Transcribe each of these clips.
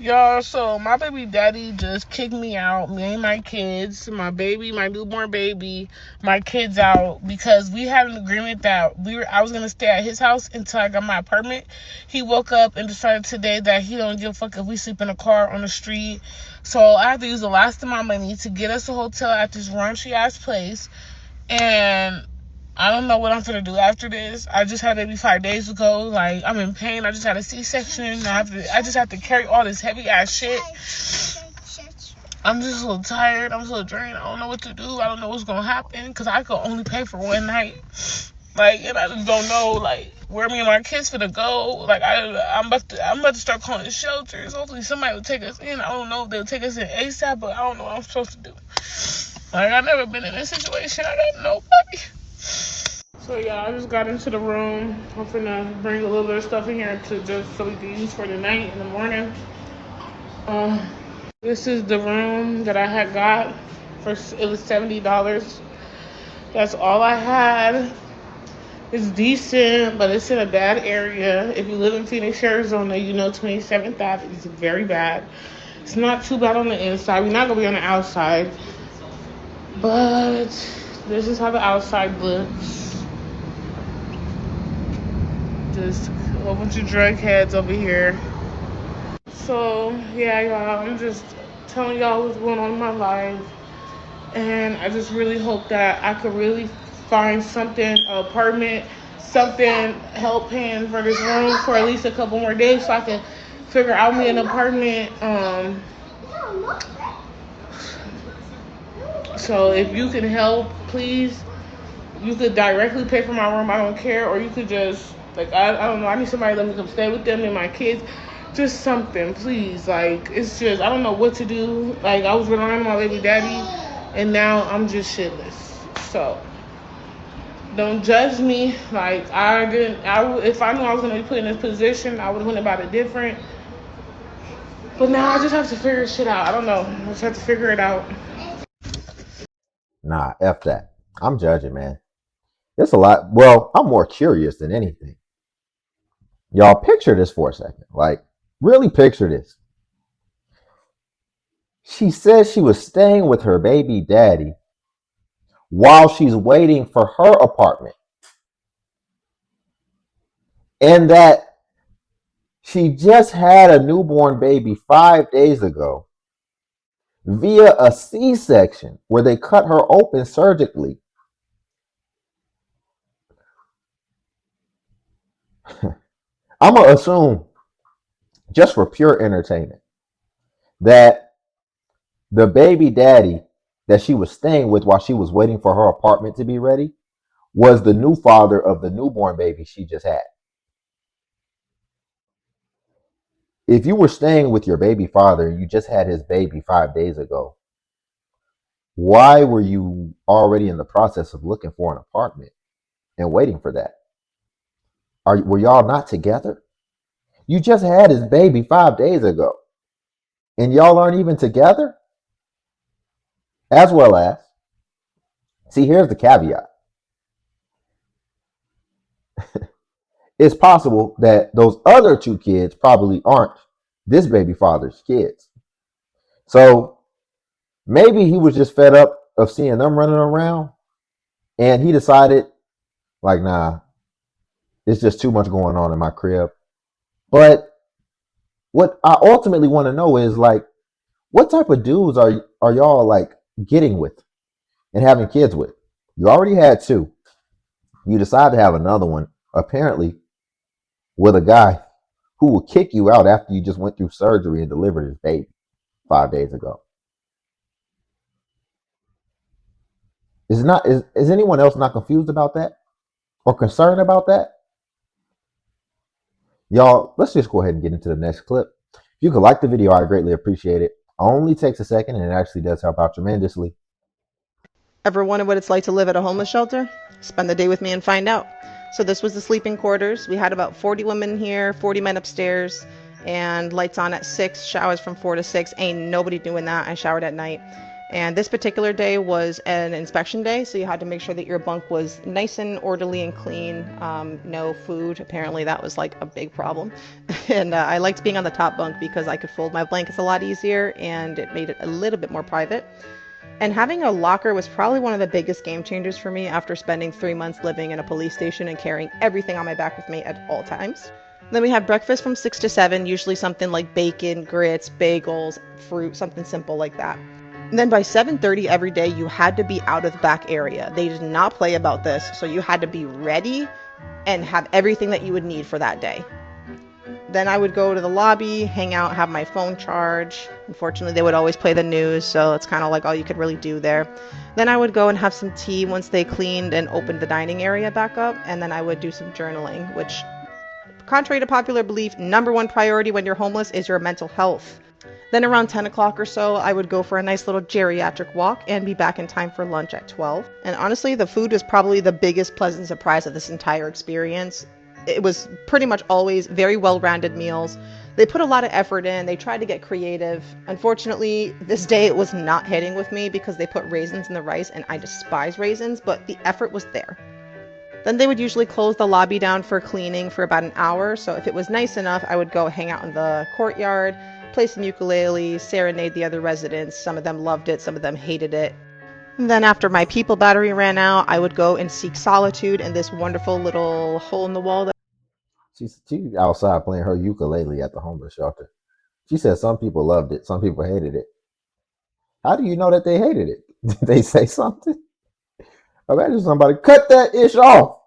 Y'all, so my baby daddy just kicked me out, me and my kids, my newborn baby, my kids out because we had an agreement that I was gonna stay at his house until I got my apartment. He woke up and decided today that he don't give a fuck if we sleep in a car on the street. So I have to use the last of my money to get us a hotel at this raunchy ass place. And I don't know what I'm gonna do after this. I just had maybe 5 days ago. Like, I'm in pain. I just had a C-section. I just have to carry all this heavy ass shit. I'm just a little tired. I'm so drained. I don't know what to do. I don't know what's gonna happen because I could only pay for one night. Like, and I just don't know like where me and my kids finna go. Like, I'm about to start calling shelters. Hopefully somebody will take us in. I don't know if they'll take us in ASAP, but I don't know what I'm supposed to do. Like, I've never been in this situation. I got nobody. So yeah, I just got into the room. I'm finna bring a little bit of stuff in here to just so we can use for the night in the morning. Uh, this is the room that I had got for it was $70. That's all I had. It's decent, but it's in a bad area. If you live in Phoenix, Arizona, you know 27th Ave is very bad. It's not too bad on the inside. We're not gonna be on the outside, but this is how the outside looks. Just a whole bunch of drug heads over here. So yeah, y'all, I'm just telling y'all what's going on in my life, and I just really hope that I could really find something, an apartment, something, help paying for this room for at least a couple more days, so I can figure out me an apartment. So if you can help, please, you could directly pay for my room. I don't care, or you could just like I don't know. I need somebody to let me come stay with them and my kids. Just something, please. Like, it's just I don't know what to do. Like, I was relying on my baby daddy, and now I'm just shitless. So don't judge me. Like, I didn't. If I knew I was gonna be put in this position, I would have went about it different. But now I just have to figure shit out. I don't know. I just have to figure it out. Nah, F that. I'm judging, man. It's a lot. Well, I'm more curious than anything. Y'all picture this for a second. Like, really picture this. She says she was staying with her baby daddy while she's waiting for her apartment. And that she just had a newborn baby 5 days ago via a C-section where they cut her open surgically. I'm going to assume, just for pure entertainment, that the baby daddy that she was staying with while she was waiting for her apartment to be ready was the new father of the newborn baby she just had. If you were staying with your baby father and you just had his baby 5 days ago, why were you already in the process of looking for an apartment and waiting for that? Were y'all not together? You just had his baby 5 days ago, and y'all aren't even together. As well as, see, here's the caveat: it's possible that those other two kids probably aren't this baby father's kids. So maybe he was just fed up of seeing them running around, and he decided, like, nah, it's just too much going on in my crib. But what I ultimately want to know is, like, what type of dudes are y'all like getting with and having kids with? You already had two. You decide to have another one, apparently, with a guy who will kick you out after you just went through surgery and delivered his baby 5 days ago. Is anyone else not confused about that or concerned about that? Y'all, let's just go ahead and get into the next clip. If you could like the video, I greatly appreciate it. Only takes a second and it actually does help out tremendously. Ever wondered what it's like to live at a homeless shelter? Spend the day with me and find out. So this was the sleeping quarters. We had about 40 women here, 40 men upstairs, and lights on at 6, showers from 4 to 6. Ain't nobody doing that. I showered at night. And this particular day was an inspection day, so you had to make sure that your bunk was nice and orderly and clean. No food. Apparently, that was like a big problem. And I liked being on the top bunk because I could fold my blankets a lot easier and it made it a little bit more private. And having a locker was probably one of the biggest game changers for me after spending 3 months living in a police station and carrying everything on my back with me at all times. Then we have breakfast from 6 to 7, usually something like bacon, grits, bagels, fruit, something simple like that. And then by 7:30 every day, you had to be out of the back area. They did not play about this, so you had to be ready and have everything that you would need for that day. Then I would go to the lobby, hang out, have my phone charge. Unfortunately, they would always play the news, so it's kind of like all you could really do there. Then I would go and have some tea once they cleaned and opened the dining area back up, and then I would do some journaling, which, contrary to popular belief, number one priority when you're homeless is your mental health. Then around 10 o'clock or so, I would go for a nice little geriatric walk and be back in time for lunch at 12. And honestly, the food was probably the biggest pleasant surprise of this entire experience. It was pretty much always very well-rounded meals. They put a lot of effort in. They tried to get creative. Unfortunately, this day it was not hitting with me because they put raisins in the rice, and I despise raisins, but the effort was there. Then they would usually close the lobby down for cleaning for about an hour, so if it was nice enough, I would go hang out in the courtyard, play some ukulele, serenade the other residents. Some of them loved it, some of them hated it. And then after my people battery ran out, I would go and seek solitude in this wonderful little hole in the wall that She's outside playing her ukulele at the homeless shelter. She said some people loved it, some people hated it. How do you know that they hated it? Did they say something? Imagine somebody cut that ish off.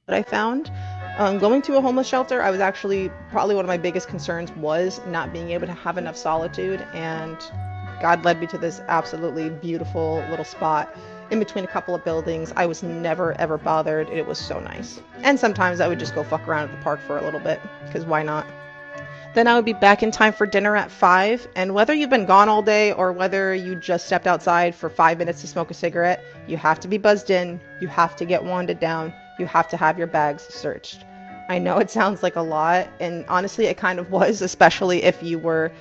I found. Going to a homeless shelter, I was actually probably one of my biggest concerns was not being able to have enough solitude, and God led me to this absolutely beautiful little spot in between a couple of buildings. I was never ever bothered. It was so nice. And sometimes I would just go fuck around at the park for a little bit, because why not? Then I would be back in time for dinner at 5, and whether you've been gone all day or whether you just stepped outside for 5 minutes to smoke a cigarette, you have to be buzzed in, you have to get wanded down, you have to have your bags searched. I know it sounds like a lot, and honestly it kind of was, especially if you were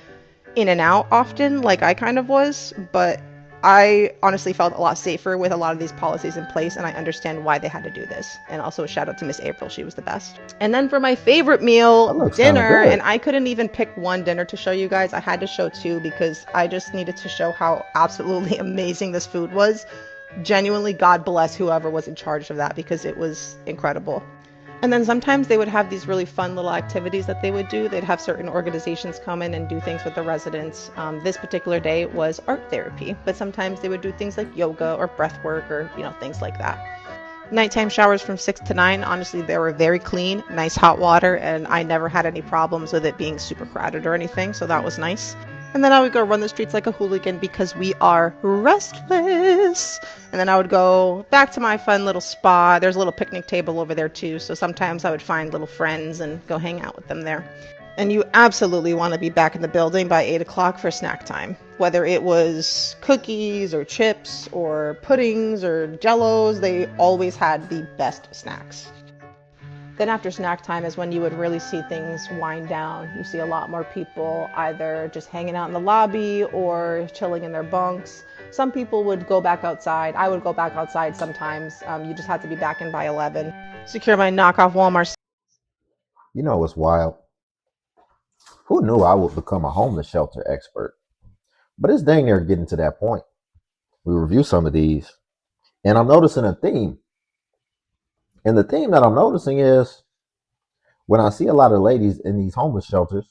in and out often like I kind of was, but I honestly felt a lot safer with a lot of these policies in place, and I understand why they had to do this. And also a shout out to Miss April, she was the best. And then for my favorite meal, dinner, and I couldn't even pick one dinner to show you guys. I had to show two because I just needed to show how absolutely amazing this food was. Genuinely, God bless whoever was in charge of that because it was incredible. And then sometimes they would have these really fun little activities that they would do. They'd have certain organizations come in and do things with the residents. This particular day was art therapy, but sometimes they would do things like yoga or breath work or, things like that. Nighttime showers from 6 to 9, honestly, they were very clean, nice hot water, and I never had any problems with it being super crowded or anything, so that was nice. And then I would go run the streets like a hooligan because we are restless. And then I would go back to my fun little spa. There's a little picnic table over there too, so sometimes I would find little friends and go hang out with them there. And you absolutely want to be back in the building by 8 o'clock for snack time. Whether it was cookies or chips or puddings or jellos, they always had the best snacks. Then after snack time is when you would really see things wind down. You see a lot more people either just hanging out in the lobby or chilling in their bunks. Some people would go back outside. I would go back outside sometimes. You just had to be back in by 11. Secure my knockoff Walmart. You know what's wild? Who knew I would become a homeless shelter expert? But it's dang near getting to that point. We review some of these, and I'm noticing a theme. And the theme that I'm noticing is when I see a lot of ladies in these homeless shelters,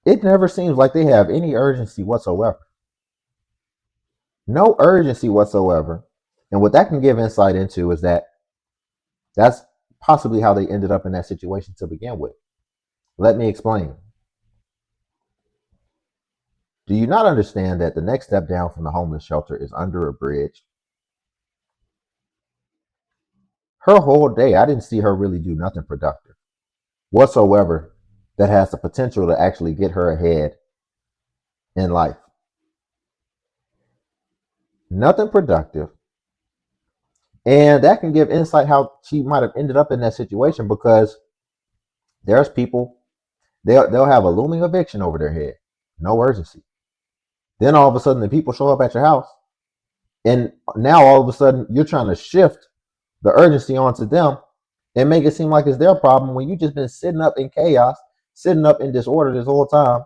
it never seems like they have any urgency whatsoever. No urgency whatsoever. And what that can give insight into is that that's possibly how they ended up in that situation to begin with. Let me explain. Do you not understand that the next step down from the homeless shelter is under a bridge? Her whole day, I didn't see her really do nothing productive whatsoever that has the potential to actually get her ahead in life. Nothing productive. And that can give insight how she might have ended up in that situation, because there's people They'll have a looming eviction over their head. No urgency. Then all of a sudden the people show up at your house, and now all of a sudden you're trying to shift the urgency onto them and make it seem like it's their problem when you just been sitting up in chaos, sitting up in disorder this whole time,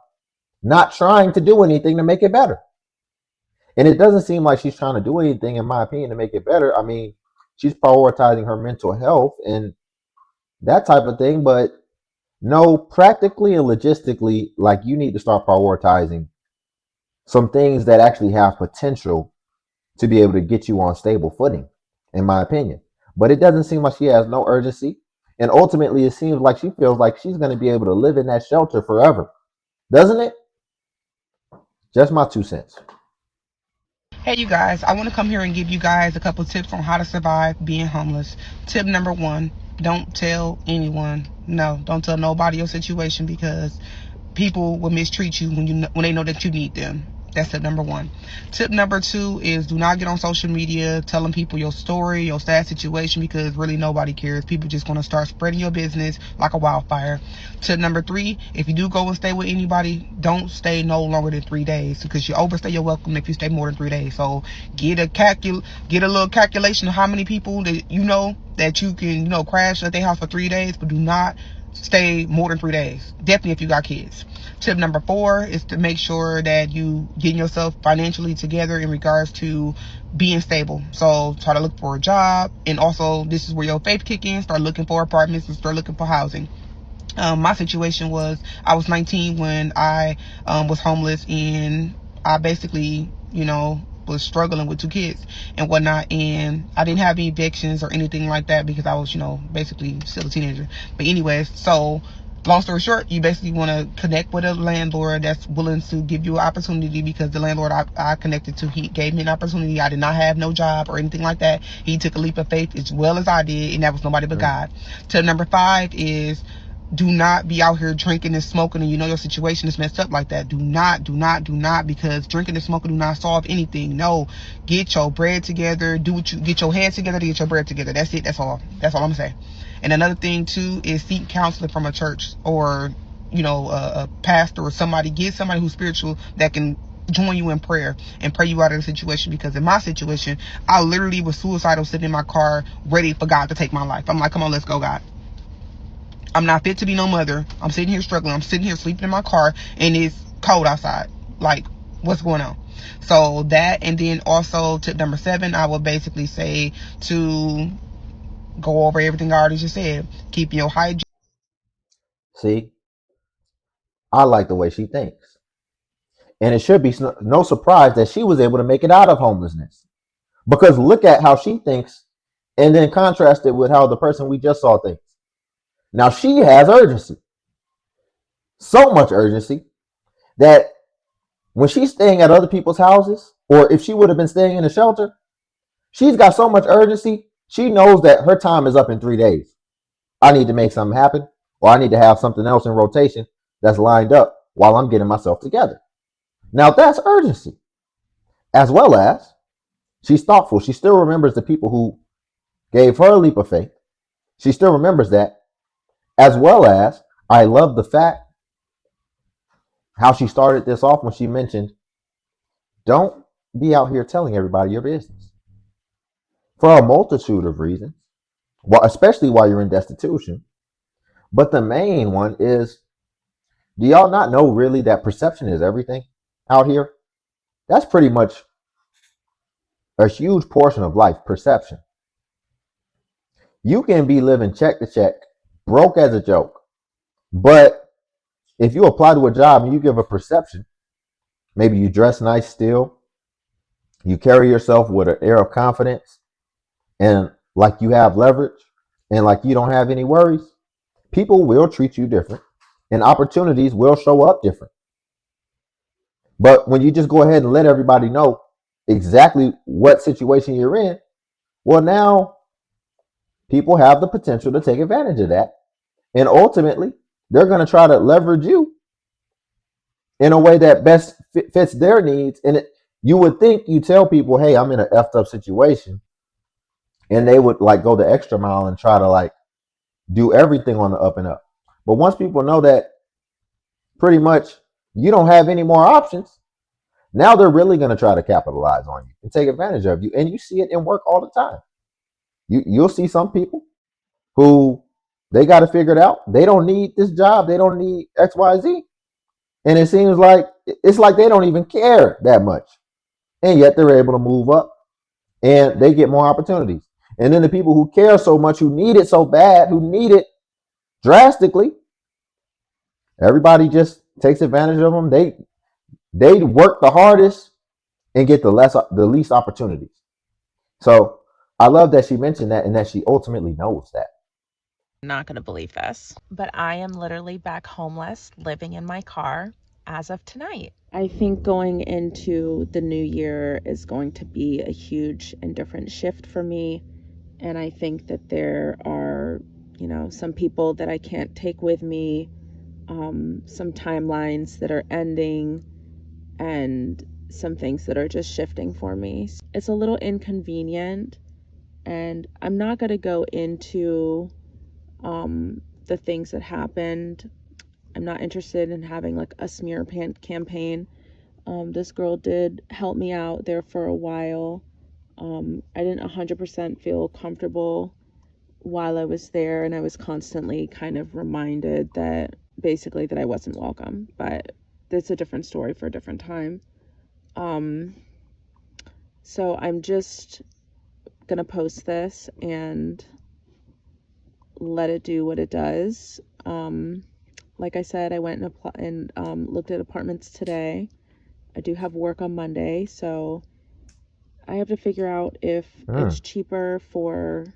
not trying to do anything to make it better. And it doesn't seem like she's trying to do anything, in my opinion, to make it better. I mean, she's prioritizing her mental health and that type of thing, but no, practically and logistically, like you need to start prioritizing some things that actually have potential to be able to get you on stable footing, in my opinion. But it doesn't seem like she has no urgency. And ultimately, it seems like she feels like she's going to be able to live in that shelter forever. Doesn't it? Just my 2 cents. Hey, you guys, I want to come here and give you guys a couple tips on how to survive being homeless. Tip number one, don't tell anyone. No, don't tell nobody your situation, because people will mistreat you when they know that you need them. That's tip number one. Tip number two is do not get on social media telling people your story, your sad situation, because really nobody cares. People just going to start spreading your business like a wildfire. Tip number three, if you do go and stay with anybody, don't stay no longer than 3 days, because you overstay your welcome if you stay more than 3 days. So get a little calculation of how many people that you know that you can crash at their house for 3 days, but do not stay more than 3 days. Definitely if you got kids. Tip number four is to make sure that you getting yourself financially together in regards to being stable. So try to look for a job, and also this is where your faith kick in. Start looking for apartments and start looking for housing. My situation was I was 19 when I was homeless, and I basically, was struggling with 2 kids and whatnot, and I didn't have any evictions or anything like that because I was, basically still a teenager. But anyways, so long story short, you basically want to connect with a landlord that's willing to give you an opportunity, because the landlord I connected to, he gave me an opportunity. I did not have no job or anything like that. He took a leap of faith as well as I did, and that was nobody but God. Tip number five is do not be out here drinking and smoking, and your situation is messed up like that. Do not, because drinking and smoking do not solve anything. No, get your bread together. Get your hands together to get your bread together. That's it. That's all I'm gonna say. And another thing too is seek counseling from a church, or a pastor or somebody. Get somebody who's spiritual that can join you in prayer and pray you out of the situation. Because in my situation, I literally was suicidal, sitting in my car ready for God to take my life. I'm like, come on, let's go, God. I'm not fit to be no mother. I'm sitting here struggling. I'm sitting here sleeping in my car, and it's cold outside. Like, what's going on? So that, and then also tip number 7, I would basically say to go over everything I already just said. Keep your hygiene. See, I like the way she thinks. And it should be no surprise that she was able to make it out of homelessness. Because look at how she thinks and then contrast it with how the person we just saw thinks. Now she has urgency. So much urgency that when she's staying at other people's houses, or if she would have been staying in a shelter, she's got so much urgency. She knows that her time is up in 3 days. I need to make something happen, or I need to have something else in rotation that's lined up while I'm getting myself together. Now that's urgency. As well as she's thoughtful. She still remembers the people who gave her a leap of faith. She still remembers that. As well as I love the fact how she started this off when she mentioned, don't be out here telling everybody your business. For a multitude of reasons, well, especially while you're in destitution. But the main one is, do y'all not know really that perception is everything out here? That's pretty much a huge portion of life, perception. You can be living check to check, broke as a joke. But if you apply to a job and you give a perception, maybe you dress nice still, you carry yourself with an air of confidence, and like you have leverage, and like you don't have any worries, people will treat you different, and opportunities will show up different. But when you just go ahead and let everybody know exactly what situation you're in, well, now people have the potential to take advantage of that. And ultimately, they're going to try to leverage you in a way that best fits their needs. And you would think you tell people, hey, I'm in an effed up situation. And they would like go the extra mile and try to like do everything on the up and up. But once people know that pretty much you don't have any more options. Now they're really going to try to capitalize on you and take advantage of you. And you see it in work all the time. You'll see some people who they got to figure it out. They don't need this job. They don't need XYZ. And it seems like it's like they don't even care that much. And yet they're able to move up and they get more opportunities. And then the people who care so much, who need it so bad, who need it drastically, everybody just takes advantage of them. They work the hardest and get the least opportunities. So I love that she mentioned that and that she ultimately knows that. Not going to believe this, but I am literally back homeless, living in my car as of tonight. I think going into the new year is going to be a huge and different shift for me. And I think that there are, some people that I can't take with me, some timelines that are ending, and some things that are just shifting for me. It's a little inconvenient, and I'm not going to go into the things that happened. I'm not interested in having like a smear campaign. This girl did help me out there for a while. I didn't 100% feel comfortable while I was there, and I was constantly kind of reminded that basically that I wasn't welcome, but that's a different story for a different time. So I'm just gonna post this and let it do what it does. Like I said, I went and looked at apartments today. I do have work on Monday, so I have to figure out if it's cheaper for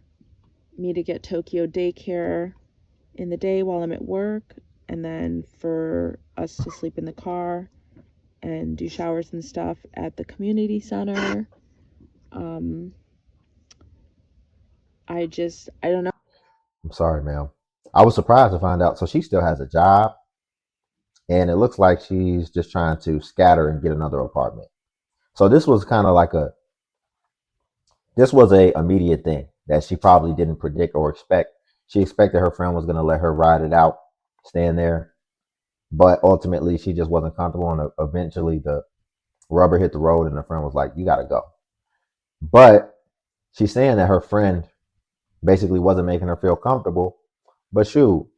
me to get Tokyo daycare in the day while I'm at work, and then for us to sleep in the car and do showers and stuff at the community center. I don't know. I'm sorry, ma'am. I was surprised to find out. So she still has a job, and it looks like she's just trying to scatter and get another apartment. So this was kind of like this was a immediate thing that she probably didn't predict or expect. She expected her friend was going to let her ride it out, stand there, but ultimately she just wasn't comfortable, and eventually the rubber hit the road, and the friend was like, "You got to go." But she's saying that her friend basically wasn't making her feel comfortable. But shoot,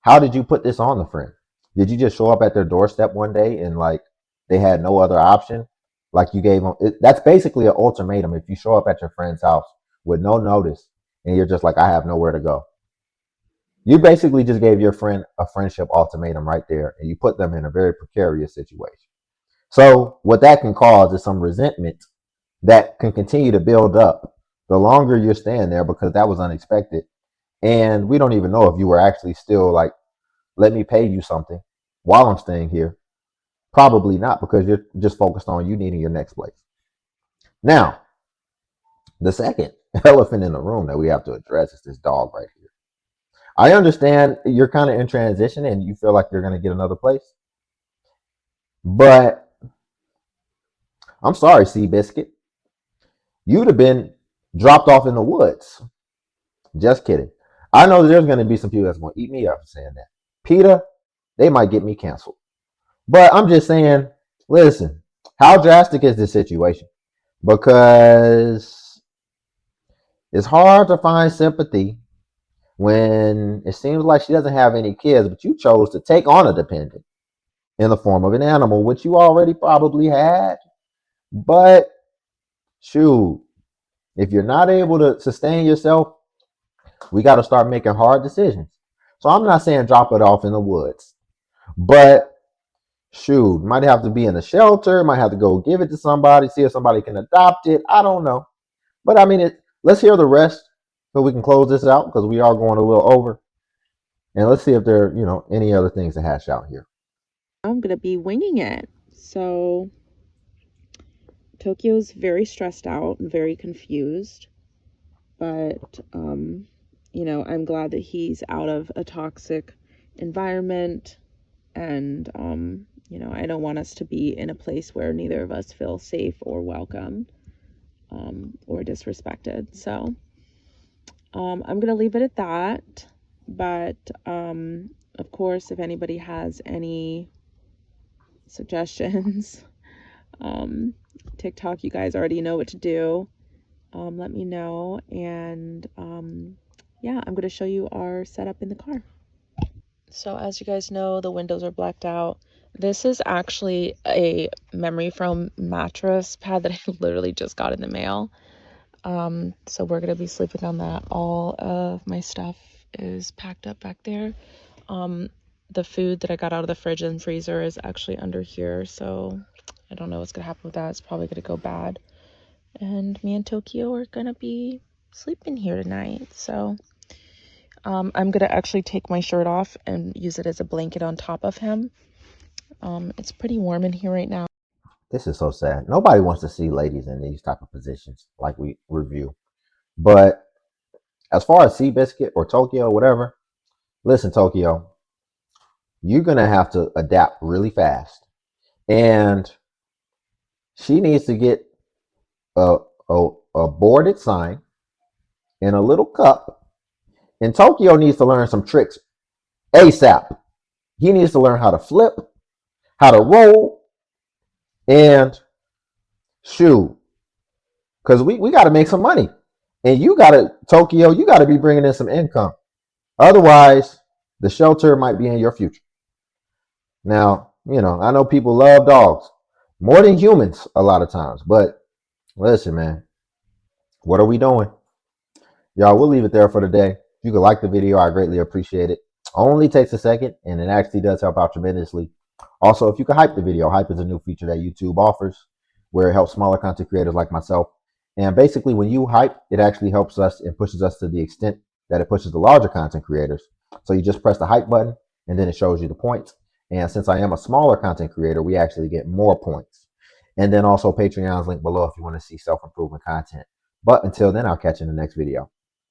how did you put this on the friend? Did you just show up at their doorstep one day and like they had no other option? Like you gave them, that's basically an ultimatum. If you show up at your friend's house with no notice and you're just like, I have nowhere to go, you basically just gave your friend a friendship ultimatum right there, and you put them in a very precarious situation. So what that can cause is some resentment that can continue to build up the longer you're staying there, because that was unexpected. And we don't even know if you were actually still like, let me pay you something while I'm staying here. Probably not, because you're just focused on you needing your next place. Now, the second elephant in the room that we have to address is this dog right here. I understand you're kind of in transition and you feel like you're going to get another place. But I'm sorry, Seabiscuit. You'd have been dropped off in the woods. Just kidding. I know there's going to be some people that's going to eat me up for saying that. PETA, they might get me canceled. But I'm just saying, listen, how drastic is this situation? Because it's hard to find sympathy when it seems like she doesn't have any kids, but you chose to take on a dependent in the form of an animal, which you already probably had. But shoot, if you're not able to sustain yourself, we got to start making hard decisions. So I'm not saying drop it off in the woods, but shoot, might have to be in a shelter, might have to go give it to somebody, see if somebody can adopt it. I don't know. But I mean, let's hear the rest so we can close this out, because we are going a little over. And let's see if there are, any other things to hash out here. I'm going to be winging it. So Tokyo's very stressed out and very confused. But, I'm glad that he's out of a toxic environment. And, I don't want us to be in a place where neither of us feel safe or welcome, or disrespected. So I'm going to leave it at that. But, of course, if anybody has any suggestions. TikTok, you guys already know what to do. Let me know. And yeah, I'm going to show you our setup in the car. So as you guys know, the windows are blacked out. This is actually a memory foam mattress pad that I literally just got in the mail. So we're going to be sleeping on that. All of my stuff is packed up back there. The food that I got out of the fridge and freezer is actually under here, so I don't know what's gonna happen with that. It's probably gonna go bad. And me and Tokyo are gonna be sleeping here tonight. So I'm gonna actually take my shirt off and use it as a blanket on top of him. It's pretty warm in here right now. This is so sad. Nobody wants to see ladies in these type of positions like we review. But as far as Seabiscuit or Tokyo, whatever, listen, Tokyo, you're gonna have to adapt really fast. And she needs to get a, a boarded sign in a little cup. And Tokyo needs to learn some tricks ASAP. He needs to learn how to flip, how to roll, and shoot. Because we got to make some money. And you got to, Tokyo, you got to be bringing in some income. Otherwise, the shelter might be in your future. Now, I know people love dogs more than humans a lot of times. But listen, man, what are we doing? Y'all, we'll leave it there for today. If you could like the video, I greatly appreciate it. Only takes a second, and it actually does help out tremendously. Also, if you could hype the video, hype is a new feature that YouTube offers where it helps smaller content creators like myself. And basically, when you hype, it actually helps us and pushes us to the extent that it pushes the larger content creators. So you just press the hype button, and then it shows you the points. And since I am a smaller content creator, we actually get more points. And then also Patreon's link below if you want to see self-improvement content. But until then, I'll catch you in the next video.